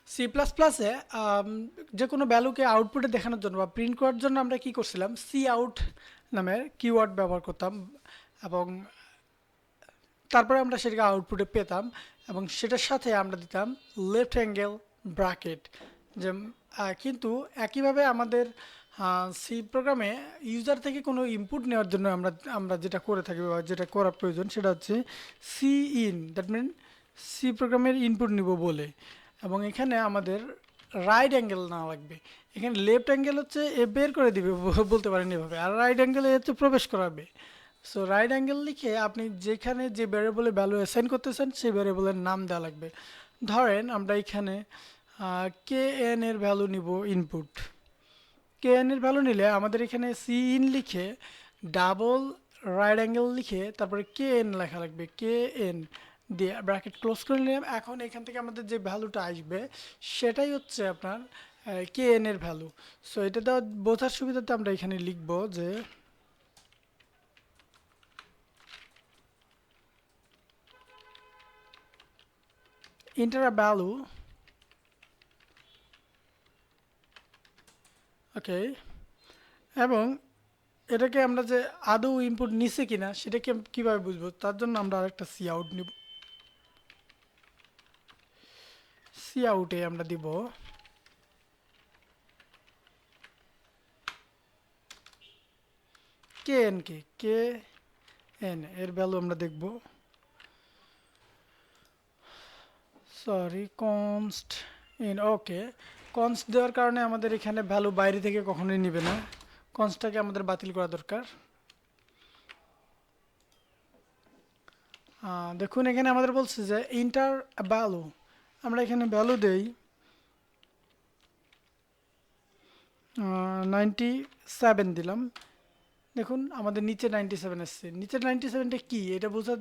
C plus প্লাসে যে কোনো ভ্যালুকে আউটপুটে দেখানোর জন্য বা প্রিন্ট করার জন্য আমরা কি করছিলাম, সি আউট নামের কিওয়ার্ড ব্যবহার করতাম এবং তারপরে আমরা সেটাকে আউটপুটে পেতাম এবং সেটার সাথে আমরা দিতাম লেফট অ্যাঙ্গেল ব্র্যাকেট। যে কিন্তু একইভাবে আমাদের সি প্রোগ্রামে ইউজার থেকে কোনো ইনপুট নেওয়ার জন্য আমরা আমরা যেটা করে থাকি বা যেটা করা প্রয়োজন সেটা হচ্ছে C in, that mean C প্রোগ্রামের ইনপুট নিব বলে, এবং এখানে আমাদের রাইট অ্যাঙ্গেল না লাগবে। এখানে লেফট অ্যাঙ্গেল হচ্ছে এ বের করে দিবে বলতে পারেন এভাবে, আর রাইট অ্যাঙ্গেল হচ্ছে প্রবেশ করাবে। সো রাইট অ্যাঙ্গেল লিখে আপনি যেখানে যে ভ্যারিয়েবলে ভ্যালু অ্যাসাইন করতেছেন সেই ভ্যারিয়েবলের নাম দেওয়া লাগবে। ধরেন আমরা এখানে কে এন এর ভ্যালু নিব ইনপুট। কে এন এর ভ্যালু নিলে আমাদের এখানে সি ইন লিখে ডাবল রাইট অ্যাঙ্গেল লিখে তারপরে কে এন লেখা লাগবে, কে এন দিয়ে ব্র্যাকেট ক্লোজ করে নিলাম। এখন এখান থেকে আমাদের যে ভ্যালুটা আসবে সেটাই হচ্ছে আপনার কে এন এর ভ্যালু। সো এটা দেওয়া বোঝার সুবিধাতে আমরা এখানে লিখব যে enter a value, ওকে, এবং এটাকে আমরা যে আদৌ ইনপুট নিছে কিনা সেটাকে কিভাবে বুঝবো, তার জন্য আমরা আরেকটা সি আউট নিব। সি আউটে আমরা দিব কে এন, কে এন এর ভ্যালু আমরা দেখব, sorry const in, okay. Const দেওয়ার কারণে আমাদের এখানে ভ্যালু বাইরে থেকে কখনোই নেবে না, কনস্টটাকে আমাদের বাতিল করা দরকার। দেখুন এখানে আমাদের বলছে যে ইন্টার ভ্যালু, আমরা এখানে ভ্যালু দেই 97 দিলাম। দেখুন আমাদের নিচে 97 এসছে। নিচে 97টা কি এটা বোঝা,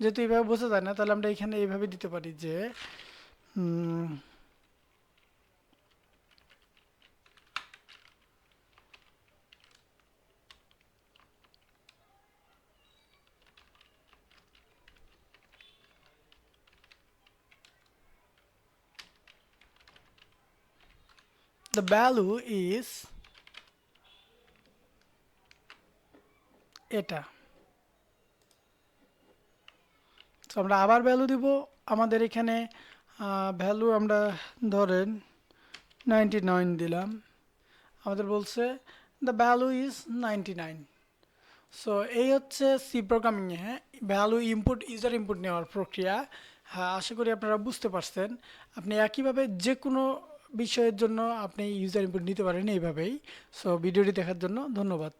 যেহেতু এইভাবে বোঝা যায় না, তাহলে আমরা এখানে এইভাবে দিতে পারি যে the value is এটা। তো আমরা আবার ভ্যালু দিব, আমাদের এখানে ভ্যালু আমরা ধরেন 99 দিলাম, আমাদের বলছে দ্য ভ্যালু ইজ 99। সো এই হচ্ছে সি প্রোগ্রামিংয়ে ভ্যালু ইনপুট, ইউজার ইনপুট নেওয়ার প্রক্রিয়া। হ্যাঁ, আশা করি আপনারা বুঝতে পারছেন। আপনি একইভাবে যে কোনো বিষয়ের জন্য আপনি ইউজার ইনপুট নিতে পারেন এইভাবেই। সো ভিডিওটি দেখার জন্য ধন্যবাদ।